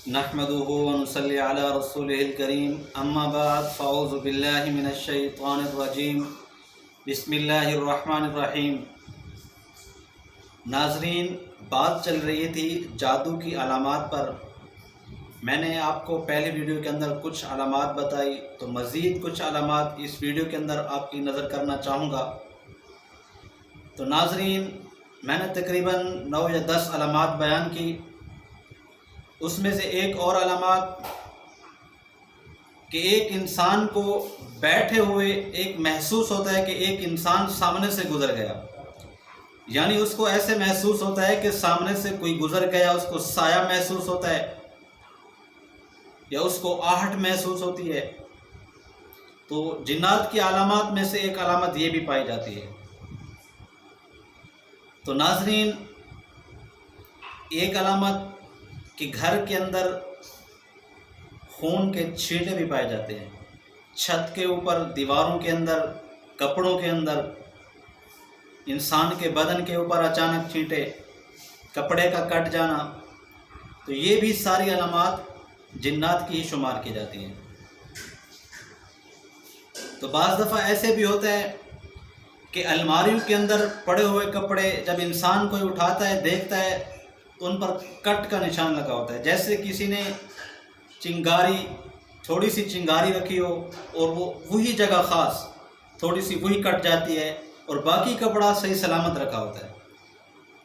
نحمده ونصلي على رسوله الكريم اما بعد فاعوذ بالله من الشيطان الرجیم بسم اللہ الرحمن الرحیم۔ ناظرین، بات چل رہی تھی جادو کی علامات پر۔ میں نے آپ کو پہلے ویڈیو کے اندر کچھ علامات بتائی، تو مزید کچھ علامات اس ویڈیو کے اندر آپ کی نظر کرنا چاہوں گا۔ تو ناظرین، میں نے تقریباً 9 یا 10 علامات بیان کی۔ اس میں سے ایک اور علامات کہ ایک انسان کو بیٹھے ہوئے ایک محسوس ہوتا ہے کہ ایک انسان سامنے سے گزر گیا، یعنی اس کو ایسے محسوس ہوتا ہے کہ سامنے سے کوئی گزر گیا، اس کو سایہ محسوس ہوتا ہے یا اس کو آہٹ محسوس ہوتی ہے۔ تو جنات کی علامات میں سے ایک علامت یہ بھی پائی جاتی ہے۔ تو ناظرین، ایک علامت کہ گھر کے اندر خون کے چھینٹے بھی پائے جاتے ہیں، چھت کے اوپر، دیواروں کے اندر، کپڑوں کے اندر، انسان کے بدن کے اوپر اچانک چھینٹے، کپڑے کا کٹ جانا، تو یہ بھی ساری علامات جنات کی ہی شمار کی جاتی ہیں۔ تو بعض دفعہ ایسے بھی ہوتا ہے کہ الماریوں کے اندر پڑے ہوئے کپڑے جب انسان کوئی اٹھاتا ہے، دیکھتا ہے، تو ان پر کٹ کا نشان لگا ہوتا ہے، جیسے کسی نے چنگاری، تھوڑی سی چنگاری رکھی ہو اور وہ وہی جگہ خاص تھوڑی سی وہی کٹ جاتی ہے اور باقی کپڑا صحیح سلامت رکھا ہوتا ہے،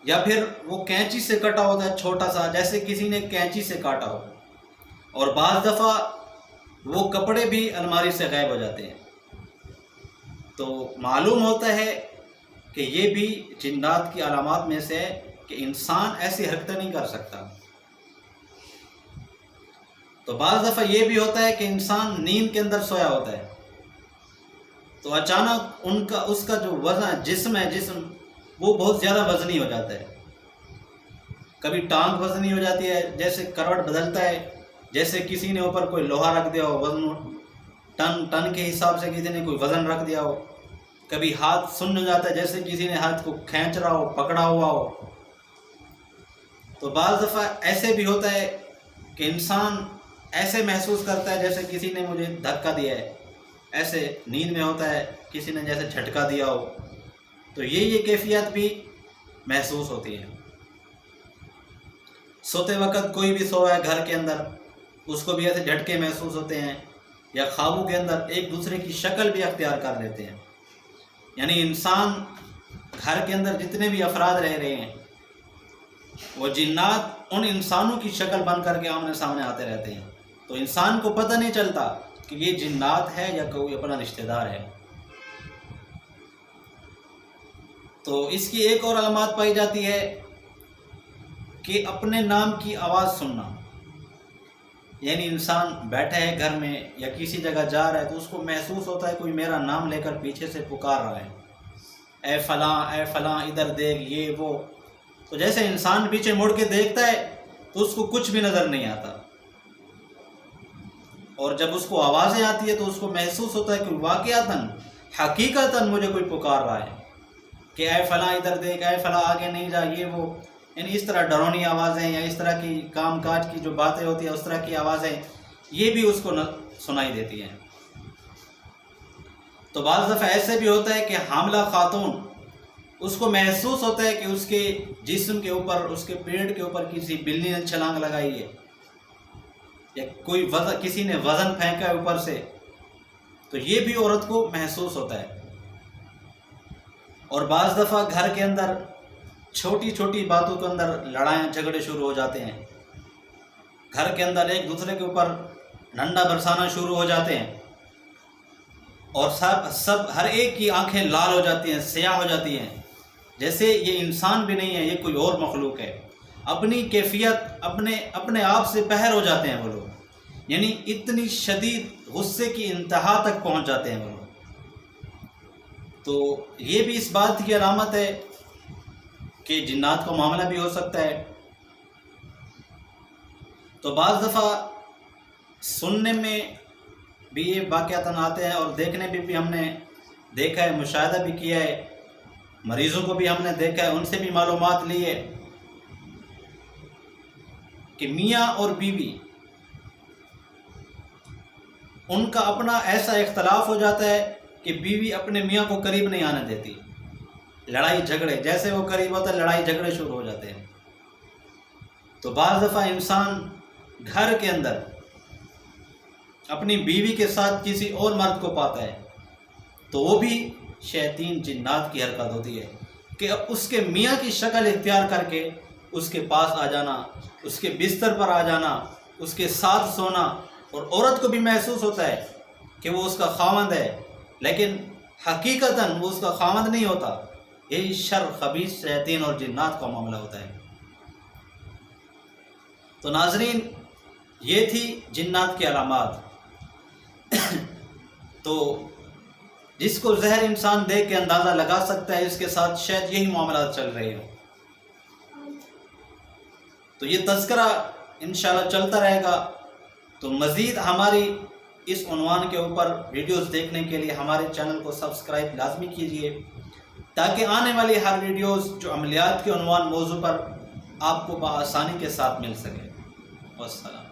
یا پھر وہ کینچی سے کٹا ہوتا ہے چھوٹا سا، جیسے کسی نے کینچی سے کاٹا ہو، اور بعض دفعہ وہ کپڑے بھی الماری سے غائب ہو جاتے ہیں۔ تو معلوم ہوتا ہے کہ یہ بھی جنات کی علامات میں سے ہے کہ انسان ایسی حرکتیں نہیں کر سکتا۔ تو بعض دفعہ یہ بھی ہوتا ہے کہ انسان نیند کے اندر سویا ہوتا ہے، تو اچانک اس کا جو وزن جسم وہ بہت زیادہ وزنی ہو جاتا ہے۔ کبھی ٹانگ وزنی ہو جاتی ہے، جیسے کروٹ بدلتا ہے، جیسے کسی نے اوپر کوئی لوہا رکھ دیا ہو، وزن ٹن کے حساب سے کسی نے کوئی وزن رکھ دیا ہو۔ کبھی ہاتھ سن ہو جاتا ہے، جیسے کسی نے ہاتھ کو کھینچ رہا ہو، پکڑا ہوا ہو۔ تو بعض دفعہ ایسے بھی ہوتا ہے کہ انسان ایسے محسوس کرتا ہے جیسے کسی نے مجھے دھکا دیا ہے، ایسے نیند میں ہوتا ہے کسی نے جیسے جھٹکا دیا ہو، تو یہ کیفیت بھی محسوس ہوتی ہے۔ سوتے وقت کوئی بھی سویا ہے گھر کے اندر، اس کو بھی ایسے جھٹکے محسوس ہوتے ہیں، یا خوابوں کے اندر ایک دوسرے کی شکل بھی اختیار کر لیتے ہیں، یعنی انسان گھر کے اندر جتنے بھی افراد رہ رہے ہیں، وہ جنات ان انسانوں کی شکل بن کر کے آمنے سامنے آتے رہتے ہیں، تو انسان کو پتہ نہیں چلتا کہ یہ جنات ہے یا کوئی اپنا رشتہ دار ہے۔ تو اس کی ایک اور علامات پائی جاتی ہے کہ اپنے نام کی آواز سننا، یعنی انسان بیٹھا ہے گھر میں یا کسی جگہ جا رہا ہے، تو اس کو محسوس ہوتا ہے کوئی میرا نام لے کر پیچھے سے پکار رہا ہے، اے فلاں، اے فلاں، ادھر دیکھ، یہ وہ۔ تو جیسے انسان پیچھے مڑ کے دیکھتا ہے تو اس کو کچھ بھی نظر نہیں آتا، اور جب اس کو آوازیں آتی ہے تو اس کو محسوس ہوتا ہے کہ واقعتاً، حقیقتاً مجھے کوئی پکار رہا ہے کہ اے فلاں ادھر دیکھ، اے فلاں آگے نہیں جا، یہ وہ، یعنی اس طرح ڈرونی آوازیں یا اس طرح کی کام کاج کی جو باتیں ہوتی ہیں، اس طرح کی آوازیں یہ بھی اس کو سنائی دیتی ہیں۔ تو بعض دفعہ ایسے بھی ہوتا ہے کہ حاملہ خاتون، اس کو محسوس ہوتا ہے کہ اس کے جسم کے اوپر، اس کے پیٹ کے اوپر کسی بلی نے چھلانگ لگائی ہے، یا کسی نے وزن پھینکا ہے اوپر سے، تو یہ بھی عورت کو محسوس ہوتا ہے۔ اور بعض دفعہ گھر کے اندر چھوٹی چھوٹی باتوں کے اندر لڑائیاں جھگڑے شروع ہو جاتے ہیں، گھر کے اندر ایک دوسرے کے اوپر ڈنڈا برسانا شروع ہو جاتے ہیں، اور ہر ایک کی آنکھیں لال ہو جاتی ہیں، سیاہ ہو جاتی ہیں، جیسے یہ انسان بھی نہیں ہے، یہ کوئی اور مخلوق ہے۔ اپنی کیفیت، اپنے آپ سے باہر ہو جاتے ہیں وہ لوگ، یعنی اتنی شدید غصے کی انتہا تک پہنچ جاتے ہیں وہ لوگ۔ تو یہ بھی اس بات کی علامت ہے کہ جنات کا معاملہ بھی ہو سکتا ہے۔ تو بعض دفعہ سننے میں بھی یہ واقعات آتے ہیں، اور دیکھنے بھی ہم نے دیکھا ہے، مشاہدہ بھی کیا ہے، مریضوں کو بھی ہم نے دیکھا ہے، ان سے بھی معلومات لی ہے کہ میاں اور بیوی ان کا اپنا ایسا اختلاف ہو جاتا ہے کہ بیوی اپنے میاں کو قریب نہیں آنے دیتی، لڑائی جھگڑے، جیسے وہ قریب ہوتا ہے لڑائی جھگڑے شروع ہو جاتے ہیں۔ تو بعض دفعہ انسان گھر کے اندر اپنی بیوی کے ساتھ کسی اور مرد کو پاتا ہے تو وہ بھی شیطین جنات کی حرکت ہوتی ہے کہ اس کے میاں کی شکل اختیار کر کے اس کے پاس آ جانا، اس کے بستر پر آ جانا، اس کے ساتھ سونا، اور عورت کو بھی محسوس ہوتا ہے کہ وہ اس کا خاوند ہے، لیکن حقیقتاً وہ اس کا خاوند نہیں ہوتا۔ یہی شر، خبیث شیاطین اور جنات کا معاملہ ہوتا ہے۔ تو ناظرین، یہ تھی جنات کی علامات۔ تو جس کو ظاہر انسان دیکھ کے اندازہ لگا سکتا ہے اس کے ساتھ شاید یہی معاملات چل رہے ہوں۔ تو یہ تذکرہ انشاءاللہ چلتا رہے گا۔ تو مزید ہماری اس عنوان کے اوپر ویڈیوز دیکھنے کے لیے ہمارے چینل کو سبسکرائب لازمی کیجئے، تاکہ آنے والی ہر ویڈیوز جو عملیات کے عنوان موضوع پر آپ کو بآسانی کے ساتھ مل سکے۔ والسلام۔